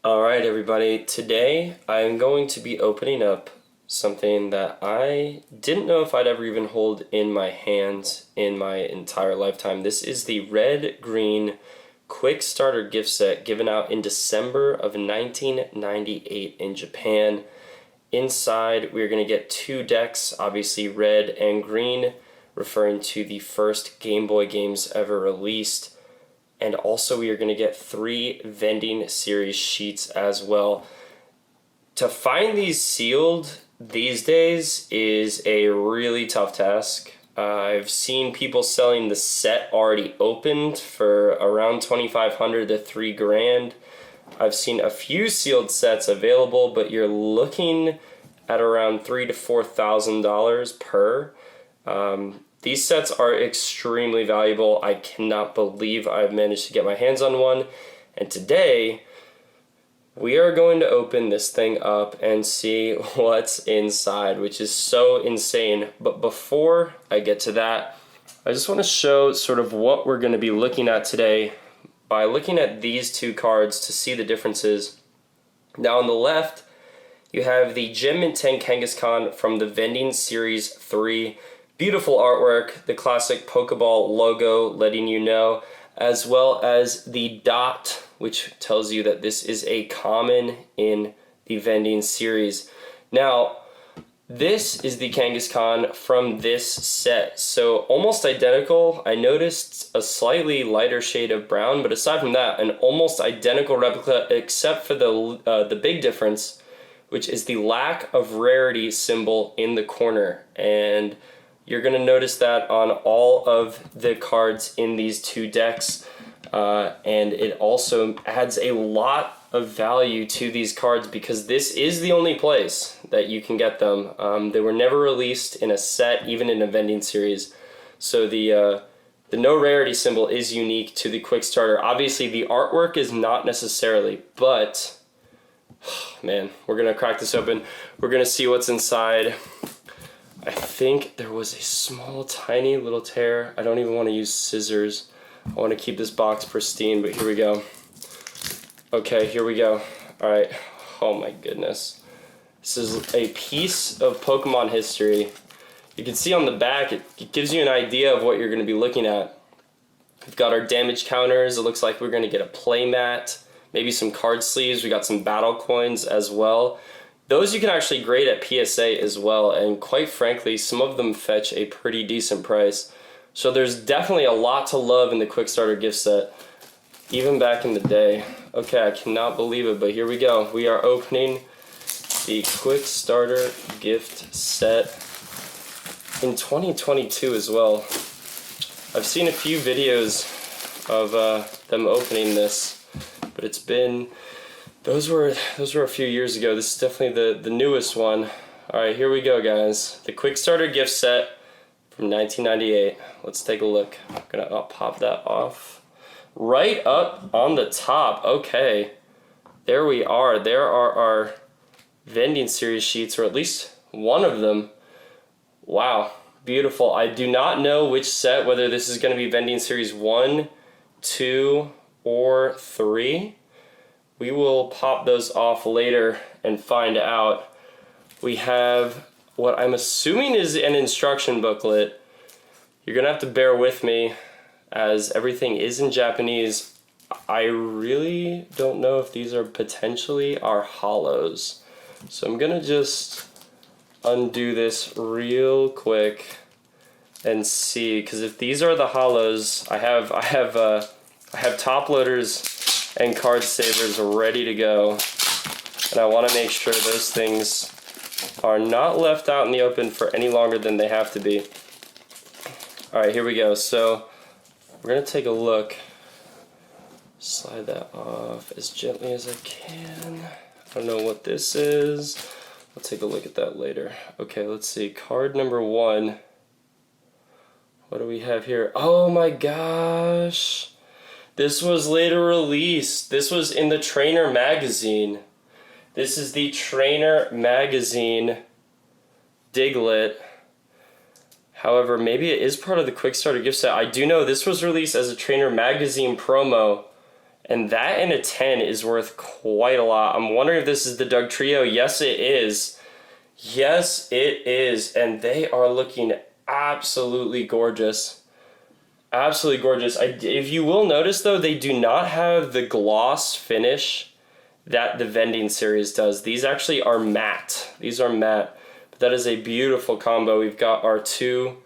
Alright everybody, today I'm going to be opening up something that I didn't know if I'd ever even hold in my hands in my entire lifetime. This is the red-green quick starter gift set given out in December of 1998 in Japan. Inside we're going to get two decks, obviously red and green, referring to the first Game Boy games ever released. And also we are going to get 3 vending series sheets as well. To find these sealed these days is a really tough task. I've seen people selling the set already opened for around $2,500 to $3,000. I've seen a few sealed sets available, but you're looking at around $3,000 to $4,000 per. These sets are extremely valuable. I cannot believe I've managed to get my hands on one. And today, we are going to open this thing up and see what's inside, which is so insane. But before I get to that, I just want to show sort of what we're going to be looking at today by looking at these two cards to see the differences. Now on the left, you have the Gem Mint 10 Kangaskhan from the Vending Series 3. Beautiful artwork, the classic Pokeball logo letting you know, as well as the dot, which tells you that this is a common in the Vending series. Now, this is the Kangaskhan from this set, so almost identical. I noticed a slightly lighter shade of brown, but aside from that, an almost identical replica, except for the big difference, which is the lack of rarity symbol in the corner. And you're going to notice that on all of the cards in these two decks, and it also adds a lot of value to these cards because this is the only place that you can get them. They were never released in a set, even in a vending series, so the no rarity symbol is unique to the quick starter. Obviously the artwork is not necessarily, but man, we're going to crack this open. We're going to see what's inside. I think there was a small, tiny little tear. I don't even want to use scissors. I want to keep this box pristine, but here we go. Okay, here we go. All right. Oh my goodness. This is a piece of Pokemon history. You can see on the back, it gives you an idea of what you're going to be looking at. We've got our damage counters. It looks like we're going to get a play mat, maybe some card sleeves. We got some battle coins as well. Those you can actually grade at PSA as well, and quite frankly, some of them fetch a pretty decent price. So there's definitely a lot to love in the quick starter gift set, even back in the day. Okay, I cannot believe it, but here we go. We are opening the quick starter gift set in 2022 as well. I've seen a few videos of them opening this, but it's been... Those were a few years ago. This is definitely the newest one. Alright, here we go, guys. The quick starter gift set from 1998. Let's take a look. I'm gonna pop that off. Right up on the top. Okay. There we are. There are our vending series sheets, or at least one of them. Wow. Beautiful. I do not know which set, whether this is going to be vending series 1, 2, or 3. We will pop those off later and find out. We have what I'm assuming is an instruction booklet. You're gonna have to bear with me as everything is in Japanese. I really don't know if these are potentially our hollows. So I'm gonna just undo this real quick and see, because if these are the hollows, I have top loaders and card savers ready to go, and I want to make sure those things are not left out in the open for any longer than they have to be. Alright, here we go. So we're going to take a look. Slide that off as gently as I can. I don't know what this is. I'll take a look at that later. Okay, let's see. Card number 1. What do we have here? Oh my gosh! This was later released. This was in the Trainer magazine. This is the Trainer magazine Diglett. However, maybe it is part of the quick starter gift set. I do know this was released as a Trainer magazine promo, And that and a 10 is worth quite a lot. I'm wondering if this is the Doug Trio. Yes, it is. Yes, it is. And they are looking absolutely gorgeous. Absolutely gorgeous. If you will notice, though, they do not have the gloss finish that the Vending series does. These actually are matte. These are matte. But that is a beautiful combo. We've got our two...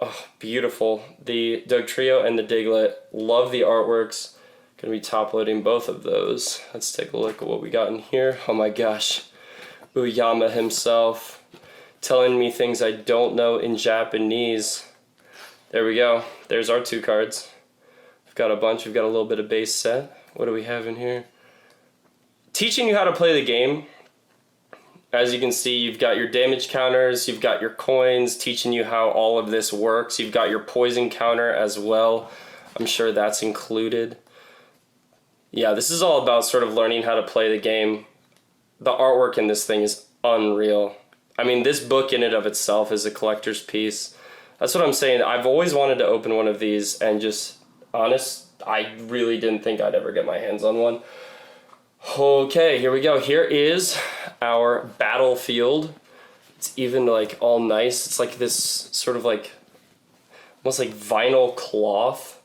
Oh, beautiful. The Doug Trio and the Diglett. Love the artworks. Gonna be top loading both of those. Let's take a look at what we got in here. Oh my gosh. Uyama himself telling me things I don't know in Japanese. There we go. There's our 2 cards. We've got a bunch. We've got a little bit of base set. What do we have in here? Teaching you how to play the game. As you can see, you've got your damage counters, you've got your coins, teaching you how all of this works. You've got your poison counter as well. I'm sure that's included. Yeah, this is all about sort of learning how to play the game. The artwork in this thing is unreal. I mean, this book in and of itself is a collector's piece. That's what I'm saying. I've always wanted to open one of these, and just, honest, I really didn't think I'd ever get my hands on one. Okay, here we go. Here is our battlefield. It's even like all nice. It's like this sort of like, almost like vinyl cloth.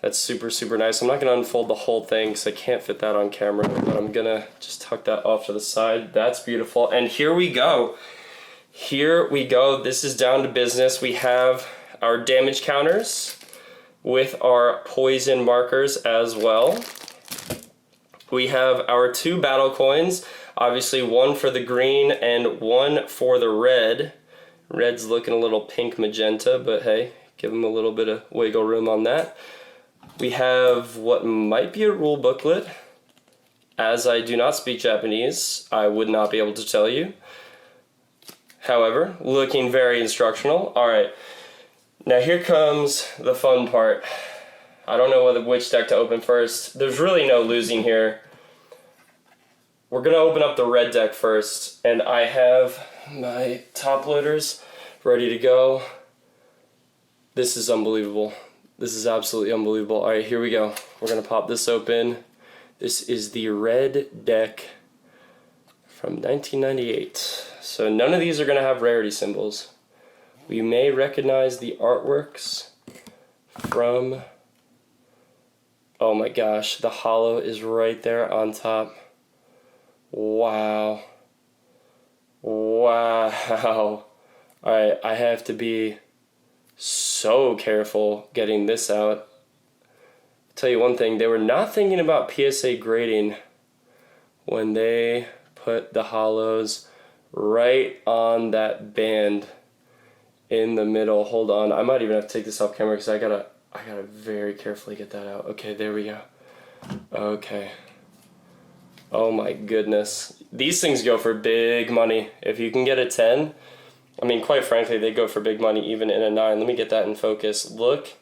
That's super, super nice. I'm not going to unfold the whole thing because I can't fit that on camera, but I'm going to just tuck that off to the side. That's beautiful. And here we go. Here we go. This is down to business. We have our damage counters with our poison markers as well. We have our 2 battle coins. Obviously, one for the green and one for the red. Red's looking a little pink magenta, but hey, give them a little bit of wiggle room on that. We have what might be a rule booklet. As I do not speak Japanese, I would not be able to tell you. However, looking very instructional. All right, now here comes the fun part. I don't know which deck to open first. There's really no losing here. We're gonna open up the red deck first, and I have my top loaders ready to go. This is unbelievable. This is absolutely unbelievable. All right, here we go. We're gonna pop this open. This is the red deck from 1998. So none of these are gonna have rarity symbols. We may recognize the artworks from, oh my gosh, the holo is right there on top. Wow. Wow. All right, I have to be so careful getting this out. I'll tell you one thing, they were not thinking about PSA grading when they put the holos right on that band in the middle. Hold on, I might even have to take this off camera because I gotta very carefully get that out. Okay, there we go. Okay. Oh my goodness. These things go for big money. If you can get a 10, I mean, quite frankly, they go for big money even in a 9. Let me get that in focus. Look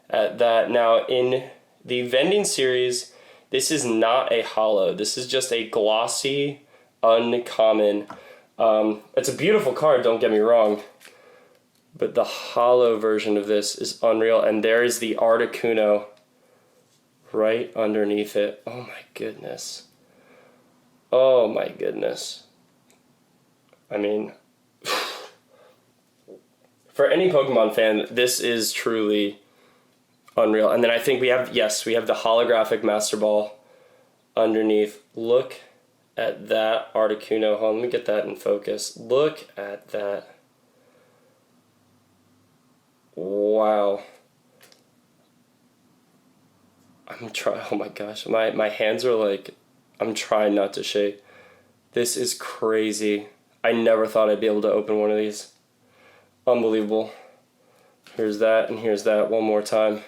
at that. Now, in the Vending series, this is not a holo. This is just a glossy, uncommon. It's a beautiful card, don't get me wrong. But the holo version of this is unreal. And there is the Articuno right underneath it. Oh my goodness. Oh my goodness. I mean, for any Pokemon fan, this is truly unreal. And then I think we have, yes, we have the holographic Master Ball underneath. Look at that Articuno. Hold on, let me get that in focus. Look at that. Wow. I'm trying, oh my gosh, my hands are like, I'm trying not to shake. This is crazy. I never thought I'd be able to open one of these. Unbelievable. Here's that and here's that one more time.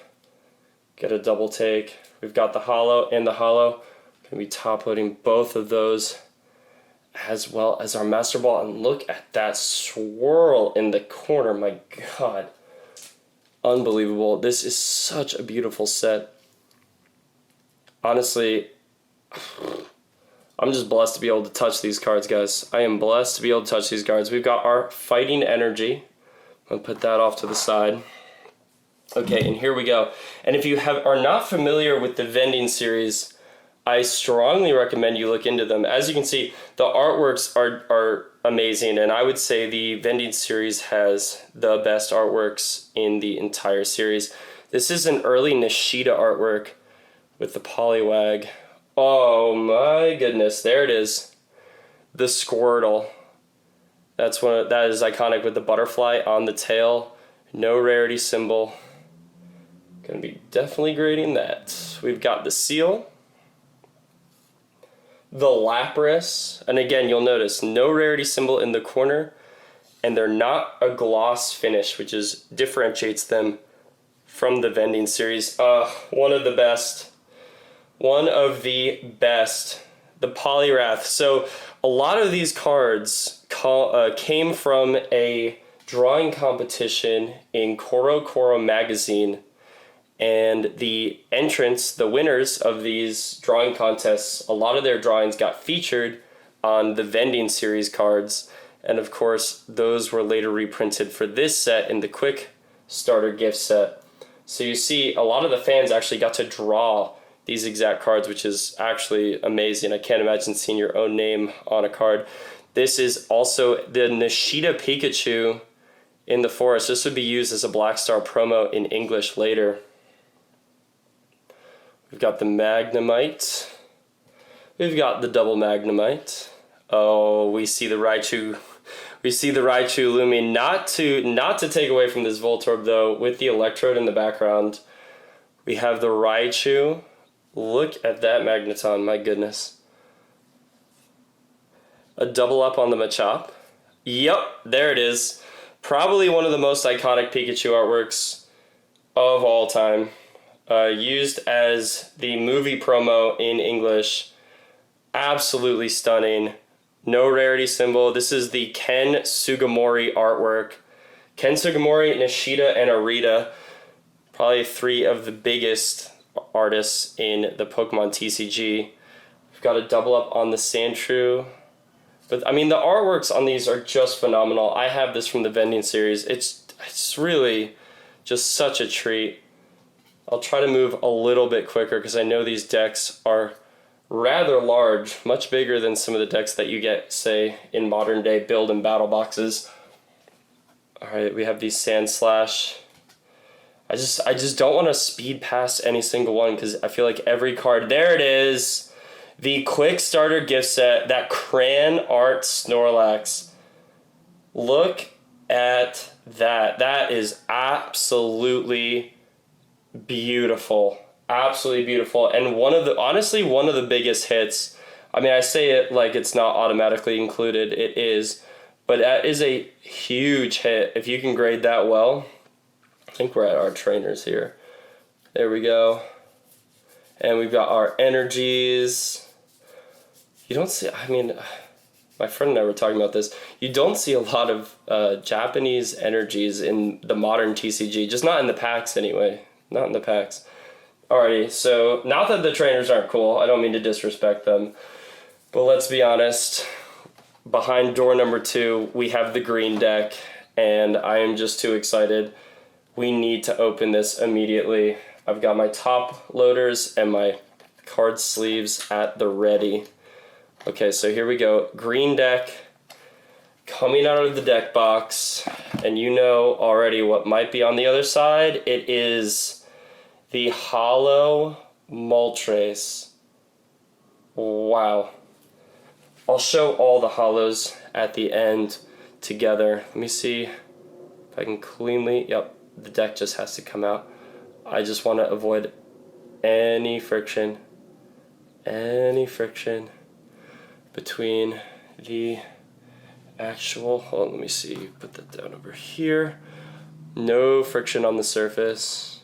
Get a double take. We've got the holo and the holo. Gonna be top loading both of those as well as our Master Ball. And look at that swirl in the corner. My God. Unbelievable. This is such a beautiful set. Honestly, I'm just blessed to be able to touch these cards, guys. I am blessed to be able to touch these cards. We've got our Fighting Energy. I'll put that off to the side. Okay, and here we go. And if you are not familiar with the Vending series, I strongly recommend you look into them. As you can see, the artworks are amazing, and I would say the Vending series has the best artworks in the entire series. This is an early Nishida artwork with the Poliwag. Oh my goodness, there it is. The Squirtle. That is iconic with the butterfly on the tail. No rarity symbol. Gonna be definitely grading that. We've got the Seal. The Lapras, and again, you'll notice no rarity symbol in the corner, and they're not a gloss finish, which differentiates them from the Vending series. One of the best. One of the best. The Poliwrath. So a lot of these cards came from a drawing competition in Koro Koro magazine. And the winners of these drawing contests, a lot of their drawings got featured on the Vending series cards. And of course, those were later reprinted for this set in the Quick Starter gift set. So you see, a lot of the fans actually got to draw these exact cards, which is actually amazing. I can't imagine seeing your own name on a card. This is also the Nishida Pikachu in the forest. This would be used as a Black Star promo in English later. We've got the Magnemite. We've got the double Magnemite. Oh, we see the Raichu. We see the Raichu looming. Not to take away from this Voltorb though, with the Electrode in the background. We have the Raichu. Look at that Magneton, my goodness. A double up on the Machop. Yep, there it is. Probably one of the most iconic Pikachu artworks of all time. Used as the movie promo in English. Absolutely stunning. No rarity symbol. This is the Ken Sugimori artwork. Ken Sugimori, Nishida, and Arita. Probably three of the biggest artists in the Pokemon TCG. We've got a double up on the Sandshrew. But I mean, the artworks on these are just phenomenal. I have this from the Vending series. It's really just such a treat. I'll try to move a little bit quicker because I know these decks are rather large, much bigger than some of the decks that you get, say, in modern day build and battle boxes. Alright, we have these Sandslash. I just don't want to speed past any single one because I feel like every card... There it is! The Quick Starter gift set, that Cran Art Snorlax. Look at that. That is absolutely beautiful. Absolutely beautiful. And honestly, one of the biggest hits. I mean, I say it like it's not automatically included. It is. But that is a huge hit. If you can grade that well. I think we're at our trainers here. There we go. And we've got our energies. You don't see, I mean, my friend and I were talking about this. You don't see a lot of Japanese energies in the modern TCG. Just not in the packs anyway. Not in the packs. Alrighty, so not that the trainers aren't cool. I don't mean to disrespect them. But let's be honest. Behind door number 2, we have the green deck. And I am just too excited. We need to open this immediately. I've got my top loaders and my card sleeves at the ready. Okay, so here we go. Green deck coming out of the deck box. And you know already what might be on the other side. It is the Holo Multirace. Wow. I'll show all the holos at the end together. Let me see if I can cleanly... Yep, the deck just has to come out. I just want to avoid any friction between the actual... Hold on, let me see. Put that down over here. No friction on the surface.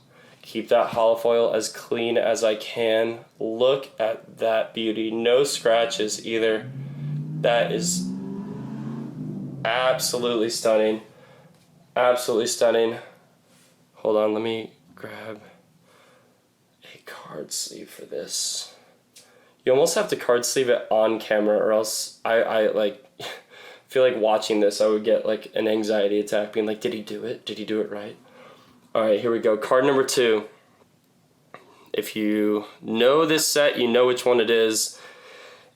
Keep that holofoil as clean as I can. Look at that beauty. No scratches either. That is absolutely stunning. Absolutely stunning. Hold on, let me grab a card sleeve for this. You almost have to card sleeve it on camera, or else I like feel like watching this I would get like an anxiety attack, being like, did he do it? Did he do it right? All right, here we go. Card number 2. If you know this set, you know which one it is.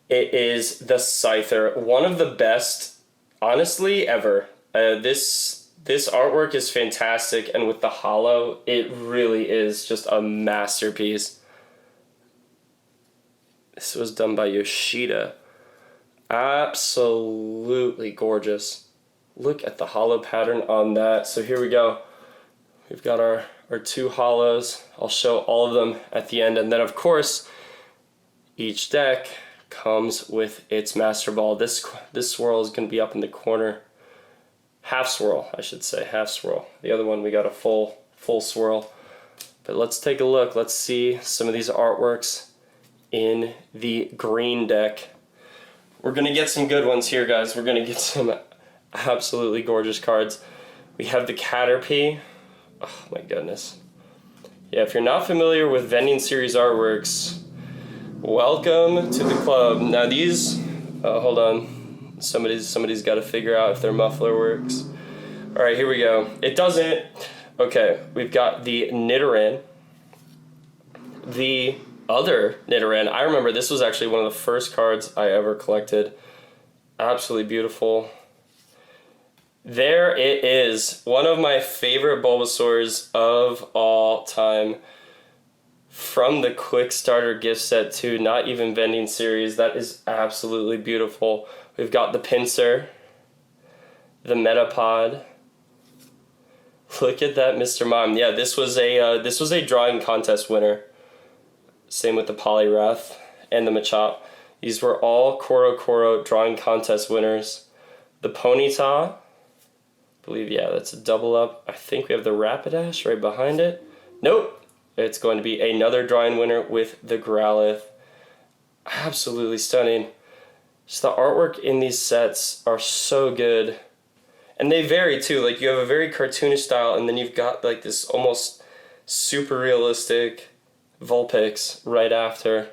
It is the Scyther, one of the best, honestly, ever. This artwork is fantastic, and with the holo, it really is just a masterpiece. This was done by Yoshida. Absolutely gorgeous. Look at the holo pattern on that. So here we go. We've got our 2 holos. I'll show all of them at the end. And then, of course, each deck comes with its Master Ball. This swirl is going to be up in the corner. Half swirl, I should say. Half swirl. The other one, we got a full swirl. But let's take a look. Let's see some of these artworks in the green deck. We're going to get some good ones here, guys. We're going to get some absolutely gorgeous cards. We have the Caterpie. Oh my goodness. Yeah, if you're not familiar with Vending Series artworks, welcome to the club. Now these, hold on. Somebody's got to figure out if their muffler works. All right, here we go. It doesn't. Okay, we've got the Nidoran. The other Nidoran. I remember this was actually one of the first cards I ever collected. Absolutely beautiful. There it is. One of my favorite Bulbasaurs of all time. From the Quick Starter gift set to not even Vending Series. That is absolutely beautiful. We've got the Pinsir. The Metapod. Look at that, Mr. Mime. Yeah, this was a drawing contest winner. Same with the Poliwrath and the Machop. These were all Koro drawing contest winners. The Ponyta. I believe, yeah, that's a double up. I think we have the Rapidash right behind it. Nope. It's going to be another drawing winner with the Growlithe. Absolutely stunning. Just the artwork in these sets are so good. And they vary too. Like, you have a very cartoonish style, and then you've got like this almost super realistic Vulpix right after.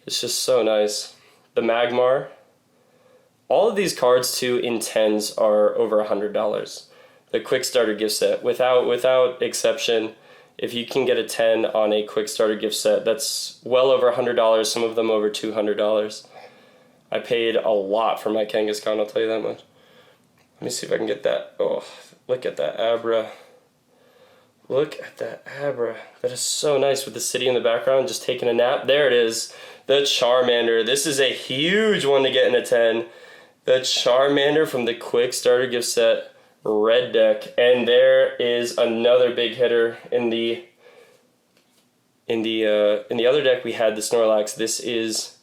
It's just so nice. The Magmar. All of these cards too in 10s are over $100. The Quick Starter gift set, without exception, if you can get a 10 on a Quick Starter gift set, that's well over $100, some of them over $200. I paid a lot for my Kangaskhan, I'll tell you that much. Let me see if I can get that. Oh, look at that Abra. Look at that Abra. That is so nice with the city in the background, just taking a nap. There it is, the Charmander. This is a huge one to get in a 10. The Charmander from the Quick Starter gift set, red deck. And there is another big hitter in the other deck. We had the Snorlax. This is,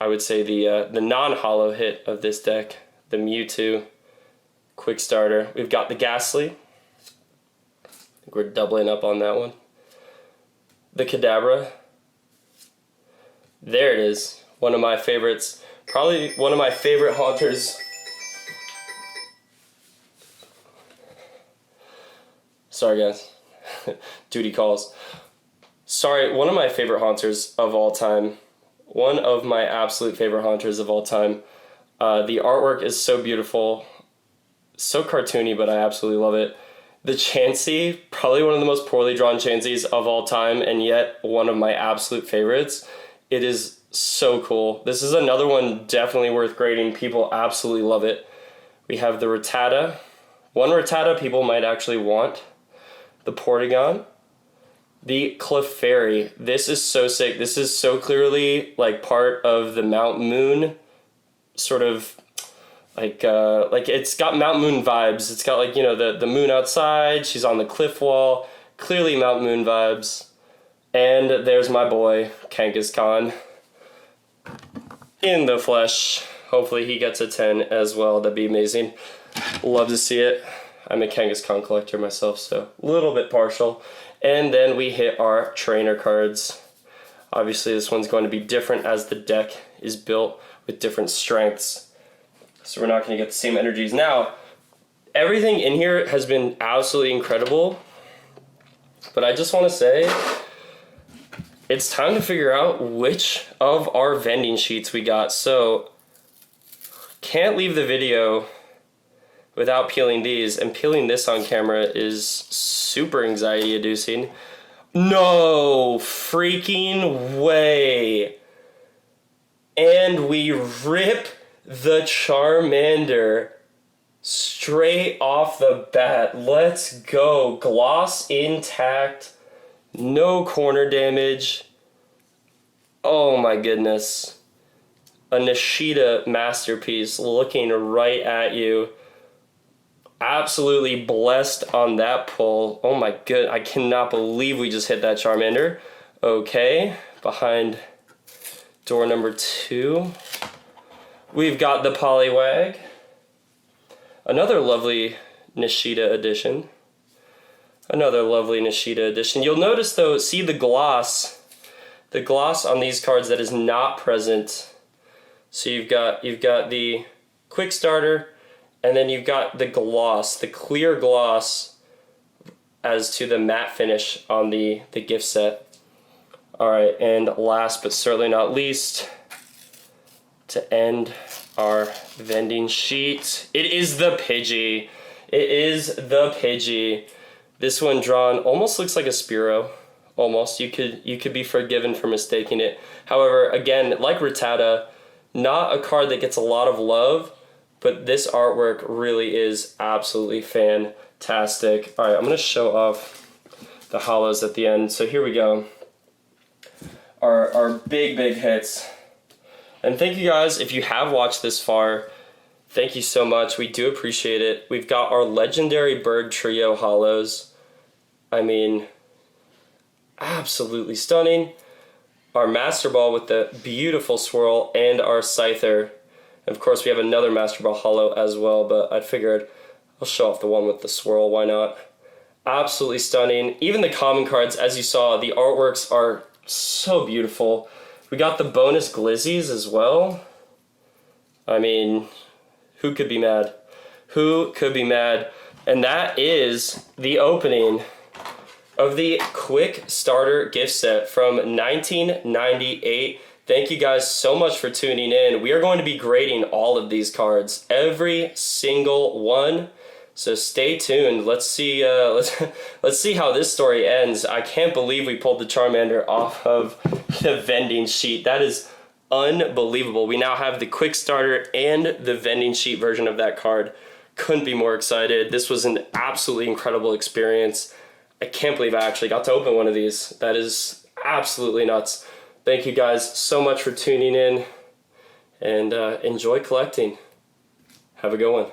I would say, the non-holo hit of this deck, the Mewtwo Quick Starter. We've got the Ghastly. I think we're doubling up on that one. The Kadabra. There it is. One of my favorites. Probably one of my favorite haunters. Sorry, guys. Duty calls. Sorry, one of my favorite haunters of all time. One of my absolute favorite haunters of all time. The artwork is so beautiful. So cartoony, but I absolutely love it. The Chansey, probably one of the most poorly drawn Chanseys of all time, and yet one of my absolute favorites. It is so cool. This is another one definitely worth grading. People absolutely love it. We have the Rattata. One Rattata people might actually want. The Porygon. The Clefairy. This is so sick. This is so clearly like part of the Mount Moon sort of like it's got Mount Moon vibes. It's got like, you know, the moon outside. She's on the cliff wall. Clearly Mount Moon vibes. And there's my boy, Kangaskhan. In the flesh. Hopefully he gets a 10 as well. That'd be amazing. Love to see it. I'm a Kangaskhan collector myself, so a little bit partial. And then we hit our trainer cards. Obviously this one's going to be different as the deck is built with different strengths. So we're not going to get the same energies. Now, everything in here has been absolutely incredible. But I just want to say, it's time to figure out which of our vending sheets we got. So, can't leave the video without peeling these, and peeling this on camera is super anxiety inducing. No freaking way. And we rip the Charmander straight off the bat. Let's go. Gloss intact. No corner damage. Oh my goodness. A Nishida masterpiece looking right at you. Absolutely blessed on that pull. Oh my god, I cannot believe we just hit that Charmander. Okay, behind door number 2, we've got the Poliwag. Another lovely Nishida edition. Another lovely Nishida edition. You'll notice though, see the gloss on these cards that is not present. So you've got the quick starter, and then you've got the gloss, the clear gloss as to the matte finish on the gift set. All right, and last but certainly not least, to end our vending sheet, it is the Pidgey. It is the Pidgey. This one drawn almost looks like a Spearow. Almost. You could be forgiven for mistaking it. However, again, like Rattata, not a card that gets a lot of love, but this artwork really is absolutely fantastic. All right, I'm going to show off the holos at the end. So here we go. Our big hits. And thank you guys, if you have watched this far, thank you so much. We do appreciate it. We've got our legendary Bird Trio holos. I mean, absolutely stunning. Our Master Ball with the beautiful swirl, and our Scyther. And of course, we have another Master Ball holo as well, but I figured I'll show off the one with the swirl, why not? Absolutely stunning. Even the common cards, as you saw, the artworks are so beautiful. We got the bonus glizzies as well. I mean, who could be mad? Who could be mad? And that is the opening of the Quick Starter gift set from 1998. Thank you guys so much for tuning in. We are going to be grading all of these cards, every single one. So stay tuned. Let's see how this story ends. I can't believe we pulled the Charmander off of the vending sheet. That is unbelievable. We now have the Quick Starter and the vending sheet version of that card. Couldn't be more excited. This was an absolutely incredible experience. I can't believe I actually got to open one of these. That is absolutely nuts. Thank you guys so much for tuning in, and enjoy collecting. Have a good one.